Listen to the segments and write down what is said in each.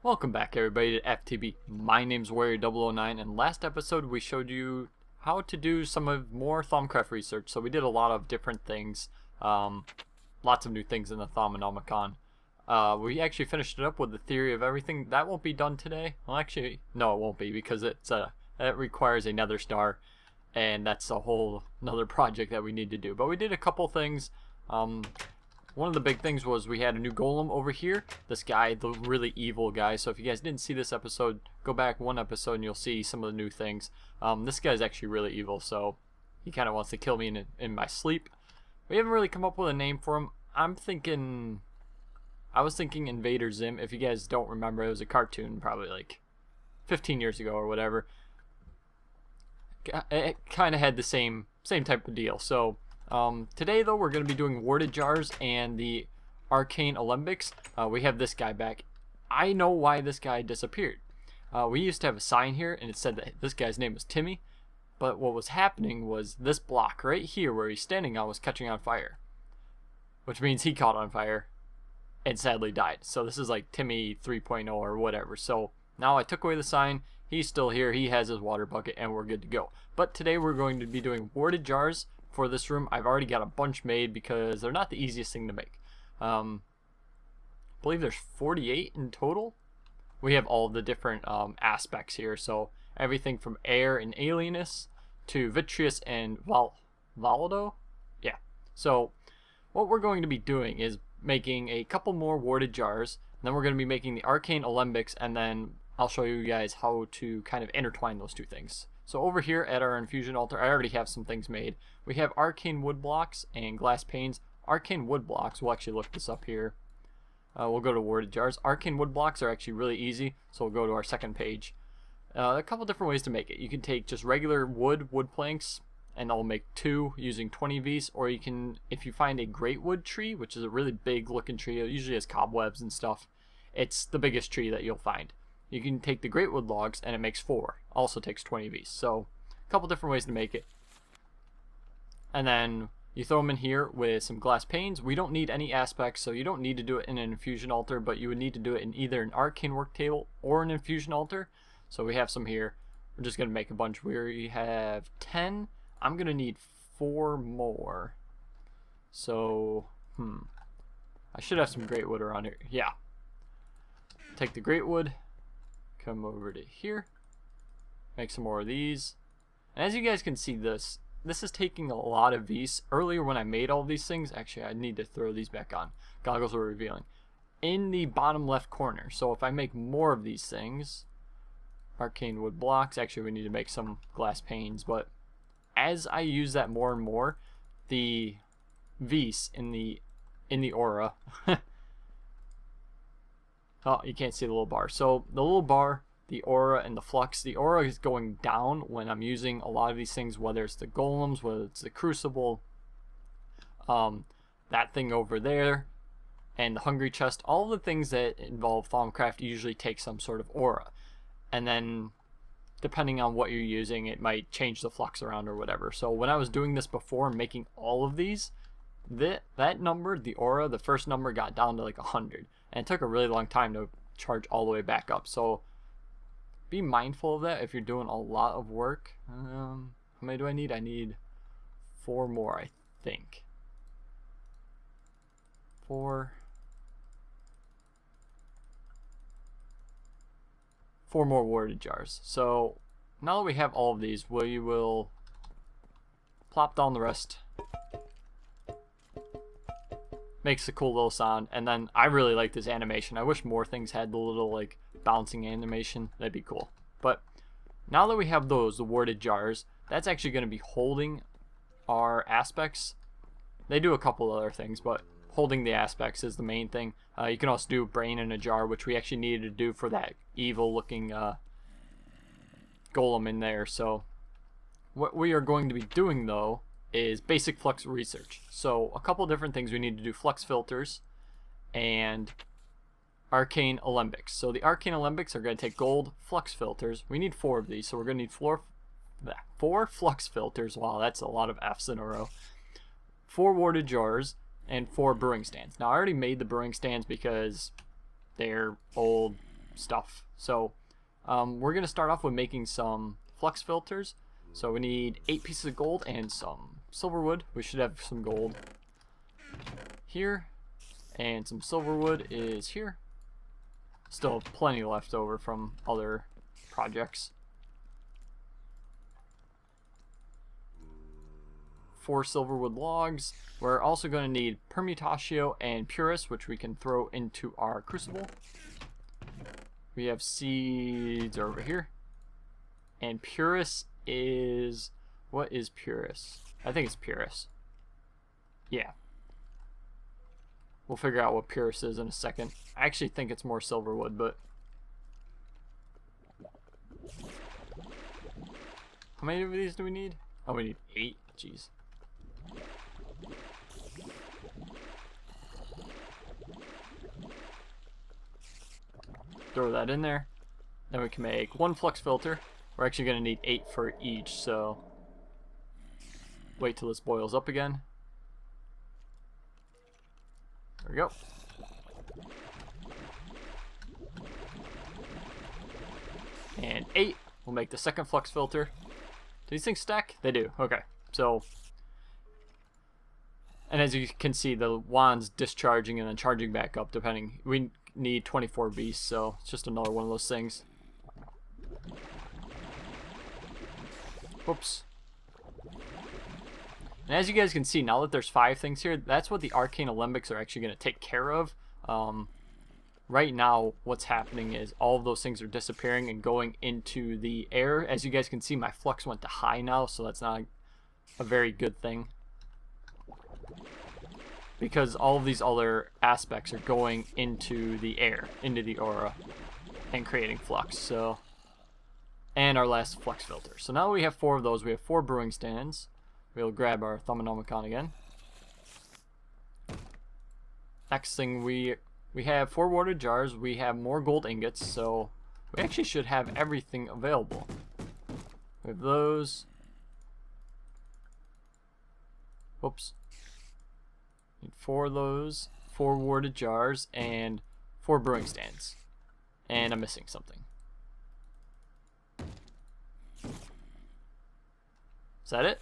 Welcome back everybody to FTB. My name's Warrior009 and last episode we showed you how to do some of more Thaumcraft research. So we did a lot of different things, lots of new things in the Thaumonomicon. We actually finished it up with the theory of everything. That won't be done today. Well actually, no it won't be because it requires a nether star and that's a whole another project that we need to do. But we did a couple things. One of the big things was we had a new golem over here. This guy, the really evil guy. So if you guys didn't see this episode, go back one episode and you'll see some of the new things. This guy's actually really evil, so he kind of wants to kill me in my sleep. We haven't really come up with a name for him. I was thinking Invader Zim. If you guys don't remember, it was a cartoon probably like 15 years ago or whatever. It kind of had the same type of deal. So today though we're going to be doing warded jars and the Arcane Alembics. We have this guy back. I know why this guy disappeared. We used to have a sign here and it said that this guy's name was Timmy, but what was happening was this block right here where he's standing on was catching on fire, which means he caught on fire and sadly died. So this is like Timmy 3.0 or whatever. So now I took away the sign. He's still here, he has his water bucket, and we're good to go. But today we're going to be doing warded jars for this room. I've already got a bunch made because they're not the easiest thing to make. I believe there's 48 in total. We have all the different aspects here, so everything from air and alienus to vitreous and valido. Yeah. So what we're going to be doing is making a couple more warded jars, and then we're going to be making the Arcane Alembics, and then I'll show you guys how to kind of intertwine those two things. So over here at our infusion altar, I already have some things made. We have arcane wood blocks and glass panes. Arcane wood blocks, we'll actually look this up here. We'll go to warded jars. Arcane wood blocks are actually really easy, so we'll go to our second page. A couple different ways to make it. You can take just regular wood planks, and I'll make 2 using 20 Vs, or you can, if you find a great wood tree, which is a really big looking tree, it usually has cobwebs and stuff. It's the biggest tree that you'll find. You can take the great wood logs and it makes 4. Also takes 20 Vs. So a couple different ways to make it. And then you throw them in here with some glass panes. We don't need any aspects, so you don't need to do it in an infusion altar, but you would need to do it in either an arcane work table or an infusion altar. So we have some here. We're just going to make a bunch. We have 10. I'm going to need 4 more. So, I should have some great wood around here. Yeah. Take the great wood. Come over to here, make some more of these, and as you guys can see, this is taking a lot of V's. Earlier when I made all these things, actually I need to throw these back on. Goggles were revealing in the bottom left corner. So if I make more of these things, arcane wood blocks, actually we need to make some glass panes, but as I use that more and more, the V's in the aura oh, you can't see the little bar. So the little bar, the aura, and the flux. The aura is going down when I'm using a lot of these things, whether it's the golems, whether it's the crucible, that thing over there, and the hungry chest. All the things that involve Thaumcraft usually take some sort of aura. And then, depending on what you're using, it might change the flux around or whatever. So when I was doing this before, making all of these, that number, the aura, the first number got down to like 100. And it took a really long time to charge all the way back up. So be mindful of that if you're doing a lot of work. How many do I need? I need 4 more, I think. 4 more warded jars. So now that we have all of these, we will plop down the rest. Makes a cool little sound, and then I really like this animation. I wish more things had the little like bouncing animation. That'd be cool. But now that we have those, the warded jars, that's actually going to be holding our aspects. They do a couple other things, but holding the aspects is the main thing. You can also do brain in a jar, which we actually needed to do for that evil looking golem in there. So what we are going to be doing though is basic flux research. So a couple different things we need to do: flux filters and arcane alembics. So the arcane alembics are going to take gold. Flux filters, we need 4 of these, so we're going to need 4 flux filters. Wow, that's a lot of F's in a row. 4 warded jars and 4 brewing stands. Now I already made the brewing stands because they're old stuff. So we're going to start off with making some flux filters. So we need 8 pieces of gold and some silver wood. We should have some gold here, and some silver wood is here. Still plenty left over from other projects. 4 silverwood logs. We're also going to need permutatio and purus, which we can throw into our crucible. We have seeds over here. And purus is... what is purus? I think it's purus. Yeah. We'll figure out what purus is in a second. I actually think it's more silverwood, but... how many of these do we need? Oh, we need 8. Jeez. Throw that in there. Then we can make 1 flux filter. We're actually going to need 8 for each, so wait till this boils up again. There we go. And 8. We'll make the second flux filter. Do these things stack? They do. Okay. So, and as you can see, the wand's discharging and then charging back up depending. We need 24 beasts, so it's just another one of those things. Whoops. And as you guys can see, now that there's 5 things here, that's what the Arcane Alembics are actually going to take care of. Right now, what's happening is all of those things are disappearing and going into the air. As you guys can see, my flux went to high now, so that's not a very good thing. Because all of these other aspects are going into the air, into the aura, and creating flux. So, and our last flux filter. So now we have 4 of those. We have 4 brewing stands. We'll grab our Thummonomicon again. Next thing, we have 4 water jars. We have more gold ingots, so we actually should have everything available. We have those. Whoops. Need 4 of those, 4 warded jars, and 4 brewing stands. And I'm missing something. Is that it?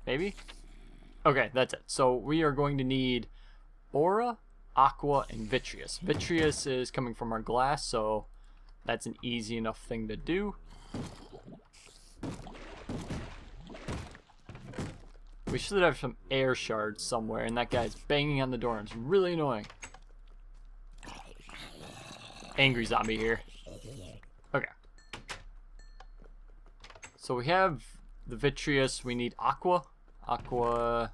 Maybe? Okay, that's it. So we are going to need aura, aqua, and vitreous. Vitreous is coming from our glass, so that's an easy enough thing to do. We should have some air shards somewhere, and that guy's banging on the door, and it's really annoying. Angry zombie here. Okay. So we have the vitreous. We need aqua. Aqua.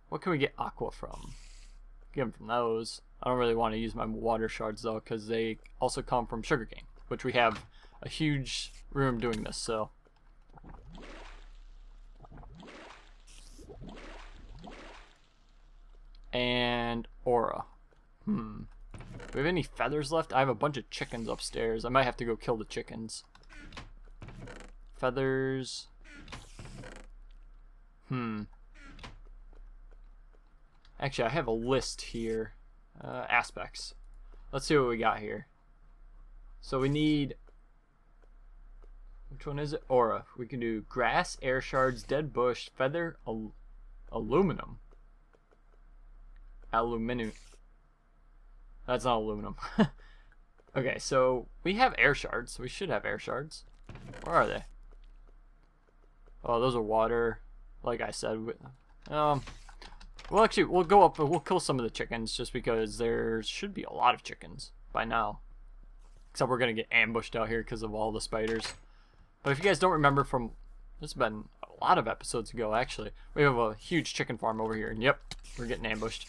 What can we get aqua from? Get them from those. I don't really want to use my water shards though, because they also come from sugarcane, which we have a huge room doing this. So. And aura. Do we have any feathers left? I have a bunch of chickens upstairs. I might have to go kill the chickens. Feathers. Actually, I have a list here. Aspects. Let's see what we got here. So we need... which one is it? Aura. We can do grass, air shards, dead bush, feather, aluminum. Aluminum. That's not aluminum. Okay, so we have air shards. We should have air shards. Where are they? Oh, those are water. Like I said, well, actually, we'll go up and we'll kill some of the chickens just because there should be a lot of chickens by now. Except we're gonna get ambushed out here because of all the spiders. But if you guys don't remember from, this has been a lot of episodes ago actually. We have a huge chicken farm over here, and yep, we're getting ambushed.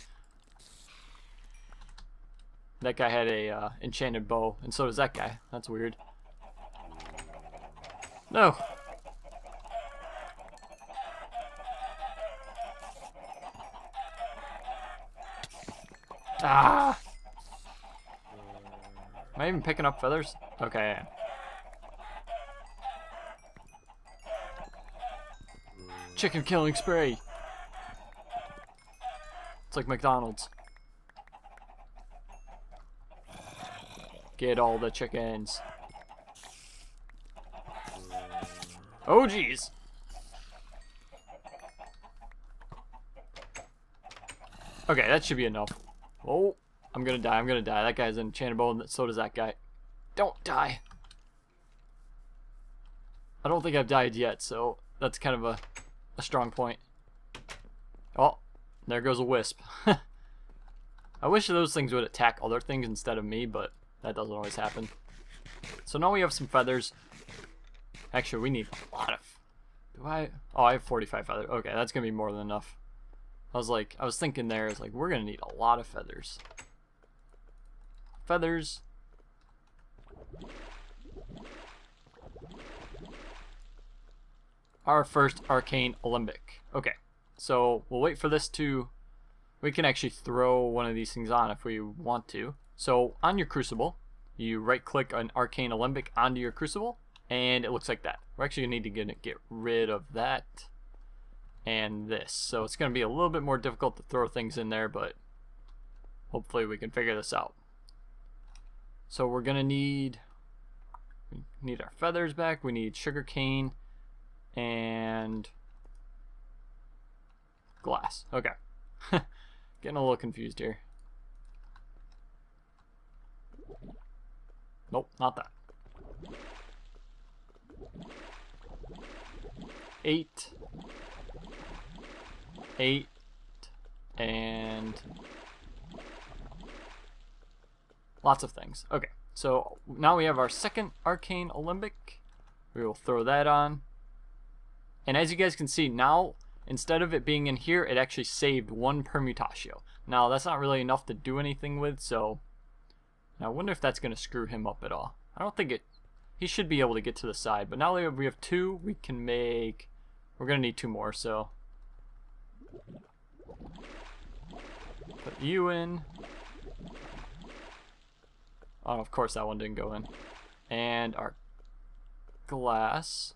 That guy had a enchanted bow, and so does that guy. That's weird. No. Ah! Am I even picking up feathers? Okay. Chicken killing spree. It's like McDonald's. Get all the chickens. Oh, jeez. Okay, that should be enough. Oh, I'm gonna die. I'm gonna die. That guy's an enchanted bow, and so does that guy. Don't die. I don't think I've died yet, so that's kind of a strong point. Oh, there goes a wisp. I wish those things would attack other things instead of me, but that doesn't always happen. So now we have some feathers. Actually, we need a lot of... Oh, I have 45 feathers. Okay, that's gonna be more than enough. I was thinking there, it's like, we're gonna need a lot of feathers. Feathers. Our first Arcane Alembic. Okay, so we'll wait for this to... We can actually throw one of these things on if we want to. So on your crucible, you right click an Arcane Alembic onto your crucible, and it looks like that. We're actually going to need to get rid of that and this. So it's going to be a little bit more difficult to throw things in there, but hopefully we can figure this out. So we're going to need our feathers back. We need sugarcane and glass. Okay. Getting a little confused here. Nope, not that. 8, and lots of things. Okay, so now we have our second Arcane Alembic. We will throw that on. And as you guys can see now, instead of it being in here, it actually saved one permutatio. Now that's not really enough to do anything with, so now I wonder if that's going to screw him up at all. I don't think it. He should be able to get to the side, but now we have 2. We can make. We're going to need 2 more, so put you in. Oh, of course that one didn't go in. And our glass.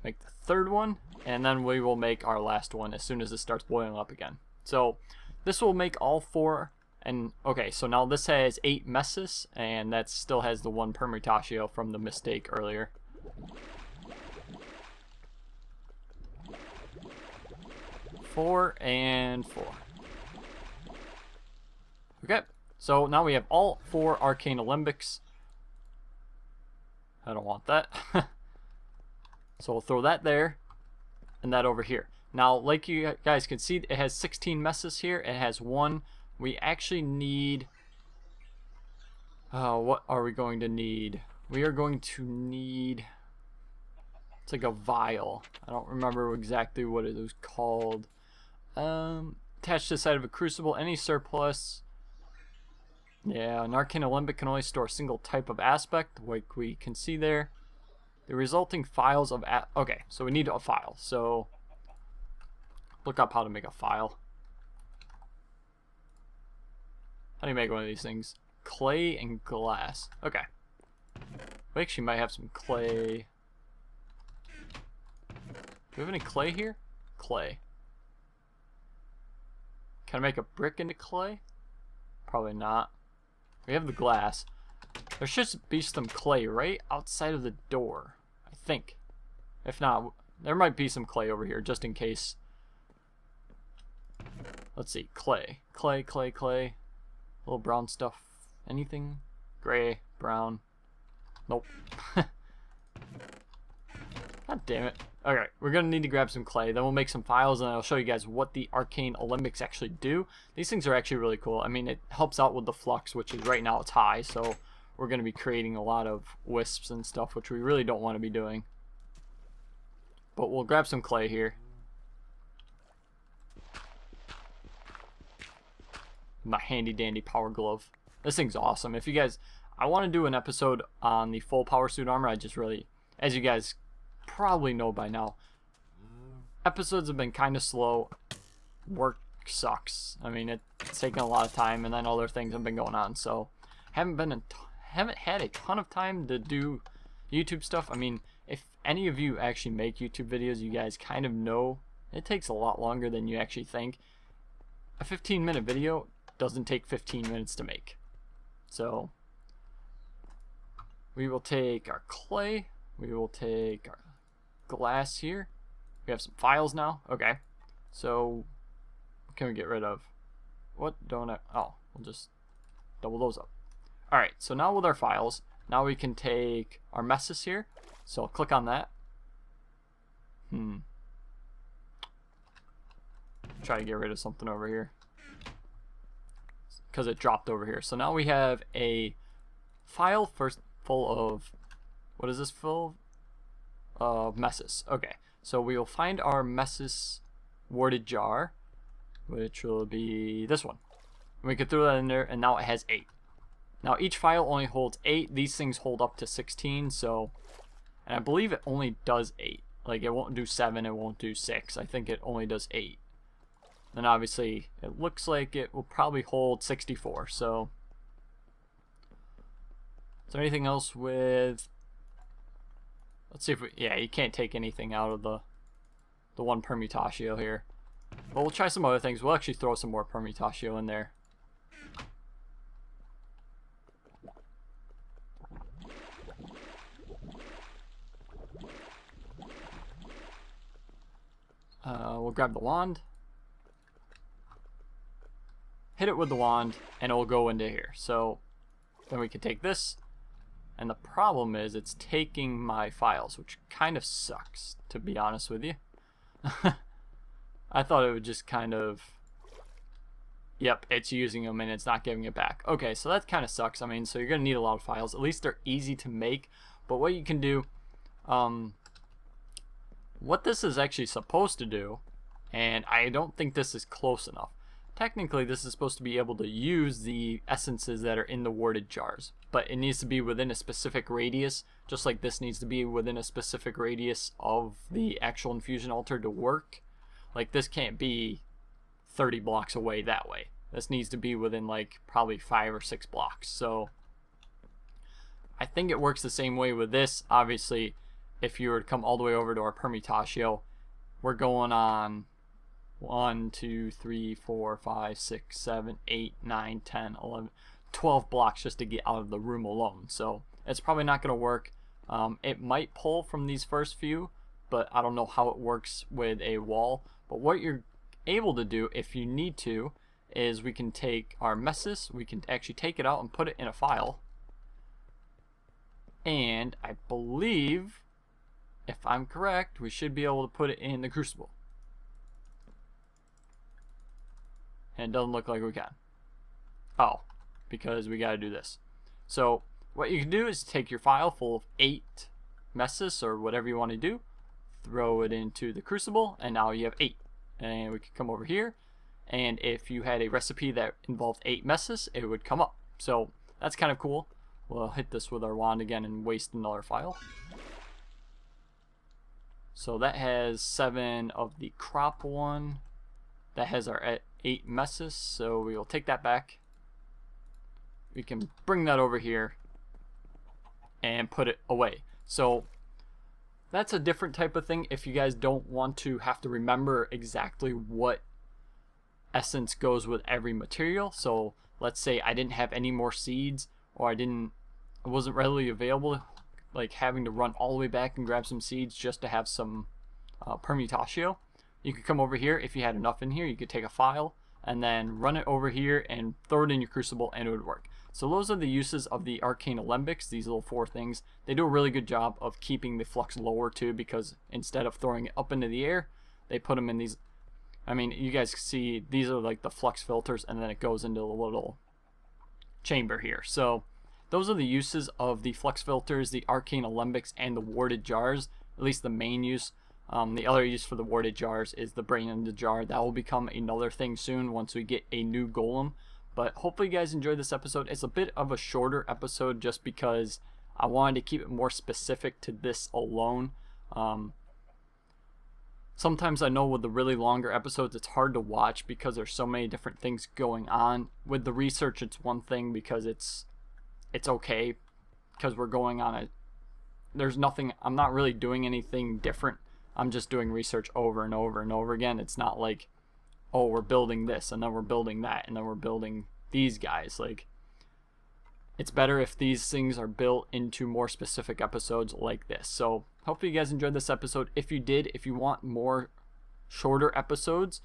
Make the 3rd one, and then we will make our last one as soon as it starts boiling up again. So this will make all 4. And okay, so now this has 8 messes, and that still has the 1 permutatio from the mistake earlier. Four and 4. Okay, so now we have all 4 Arcane Alembics. I don't want that. So we'll throw that there, and that over here. Now, like you guys can see, it has 16 messes here. It has 1. We actually need... what are we going to need? We are going to need... It's like a vial. I don't remember exactly what it was called. Attached to the side of a crucible, any surplus. Yeah, an Arcane Alembic can only store a single type of aspect, like we can see there. The resulting phials of... Okay, so we need a phial. So, look up how to make a phial. How do you make one of these things? Clay and glass. Okay. We actually might have some clay. Do we have any clay here? Clay. Can I make a brick into clay? Probably not. We have the glass. There should be some clay right outside of the door, I think. If not, there might be some clay over here just in case. Let's see. Clay. Clay, clay, clay. Little brown stuff. Anything? Gray, brown. Nope. God damn it. Alright, we're going to need to grab some clay. Then we'll make some phials, and I'll show you guys what the Arcane Alembics actually do. These things are actually really cool. I mean, it helps out with the flux, which is right now it's high, so we're going to be creating a lot of wisps and stuff, which we really don't want to be doing. But we'll grab some clay here. My handy dandy power glove. This thing's awesome. If you guys, I want to do an episode on the full power suit armor. I just really, as you guys probably know by now, episodes have been kind of slow. Work sucks. I mean, it's taken a lot of time, and then other things have been going on, so haven't had a ton of time to do YouTube stuff. I mean, if any of you actually make YouTube videos, you guys kind of know it takes a lot longer than you actually think. a 15-minute video doesn't take 15 minutes to make. So we will take our clay, we will take our glass here. We have some phials now. Okay, so what can we get rid of? What don't I? Oh, we'll just double those up. Alright, so now with our phials, now we can take our messes here. So I'll click on that. Try to get rid of something over here because it dropped over here. So now we have a file first full of, what is this full of? Messes. Okay, so we will find our messes warded jar, which will be this one. And we can throw that in there, and now it has 8. Now each file only holds 8. These things hold up to 16. So, and I believe it only does 8. Like it won't do 7. It won't do 6. I think it only does 8. Then obviously it looks like it will probably hold 64. So, is there anything else with? Let's see if we. Yeah, you can't take anything out of the one permutatio here. But we'll try some other things. We'll actually throw some more permutatio in there. We'll grab the wand, hit it with the wand, and it will go into here. So then we can take this, and the problem is it's taking my files, which kind of sucks, to be honest with you. I thought it would just kind of, yep, it's using them and it's not giving it back. Okay, so that kind of sucks. I mean, so you're going to need a lot of files. At least they're easy to make. But what you can do, what this is actually supposed to do, and I don't think this is close enough. Technically, this is supposed to be able to use the essences that are in the warded jars, but it needs to be within a specific radius, just like this needs to be within a specific radius of the actual infusion altar to work. Like this can't be 30 blocks away that way. This needs to be within like probably 5 or 6 blocks. So I think it works the same way with this. Obviously, if you were to come all the way over to our permutatio, we're going on 1, 2, 3, 4, 5, 6, 7, 8, 9, 10, 11, 12 blocks just to get out of the room alone. So it's probably not going to work. It might pull from these first few, but I don't know how it works with a wall. But what you're able to do, if you need to, is we can take our messes, we can actually take it out and put it in a file. And I believe, if I'm correct, we should be able to put it in the crucible. And it doesn't look like we can. Oh, because we got to do this. So what you can do is take your file full of 8 messes or whatever you want to do, throw it into the crucible, and now you have 8. And we can come over here, and if you had a recipe that involved 8 messes, it would come up. So that's kind of cool. We'll hit this with our wand again and waste another file. So that has 7 of the crop one. That has our 8 messes, so we will take that back. We can bring that over here and put it away. So that's a different type of thing if you guys don't want to have to remember exactly what essence goes with every material. So let's say I didn't have any more seeds, or it wasn't readily available, like having to run all the way back and grab some seeds just to have some permutatio. You could come over here. If you had enough in here, you could take a file and then run it over here and throw it in your crucible, and it would work. So those are the uses of the Arcane Alembics, these little 4 things. They do a really good job of keeping the flux lower too, because instead of throwing it up into the air, they put them in these, I mean, you guys see these are like the flux filters, and then it goes into a little chamber here. So those are the uses of the flux filters, the Arcane Alembics, and the warded jars, at least the main use. The other use for the warded jars is the brain in the jar. That will become another thing soon once we get a new golem. But hopefully you guys enjoyed this episode. It's a bit of a shorter episode just because I wanted to keep it more specific to this alone. Sometimes I know with the really longer episodes it's hard to watch because there's so many different things going on. With the research it's one thing because it's okay because we're going on a, there's nothing, I'm not really doing anything different. I'm just doing research over and over and over again. It's not like, oh, we're building this, and then we're building that, and then we're building these guys. Like, it's better if these things are built into more specific episodes like this. So hopefully you guys enjoyed this episode. If you did, if you want more shorter episodes,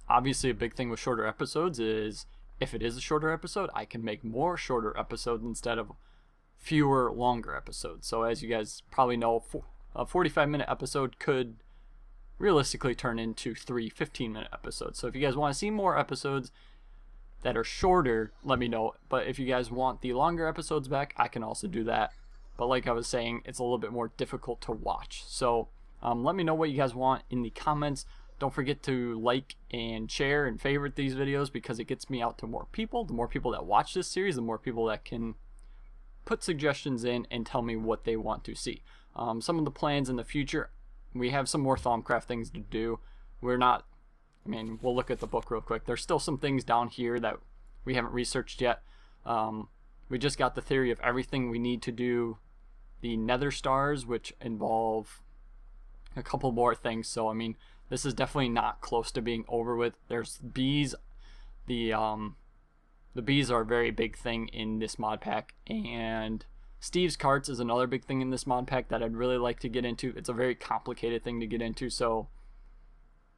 obviously a big thing with shorter episodes is if it is a shorter episode, I can make more shorter episodes instead of fewer longer episodes. So as you guys probably know, a 45-minute episode could realistically turn into 3 15-minute episodes. So if you guys want to see more episodes that are shorter, let me know. But if you guys want the longer episodes back, I can also do that. But like I was saying, it's a little bit more difficult to watch. So let me know what you guys want in the comments. Don't forget to like and share and favorite these videos, because it gets me out to more people. The more people that watch this series, the more people that can put suggestions in and tell me what they want to see. Some of the plans in the future, we have some more Thaumcraft things to do. We're not, I mean, we'll look at the book real quick. There's still some things down here that we haven't researched yet. We just got the theory of everything we need to do the nether stars, which involve a couple more things. So I mean, this is definitely not close to being over with. There's bees. The bees are a very big thing in this mod pack, and Steve's carts is another big thing in this mod pack that I'd really like to get into. It's a very complicated thing to get into, so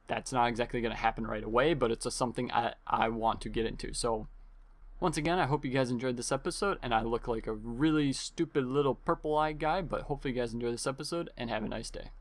that's not exactly going to happen right away, but it's something I want to get into. So once again, I hope you guys enjoyed this episode, and I look like a really stupid little purple-eyed guy, but hopefully you guys enjoy this episode, and have a nice day.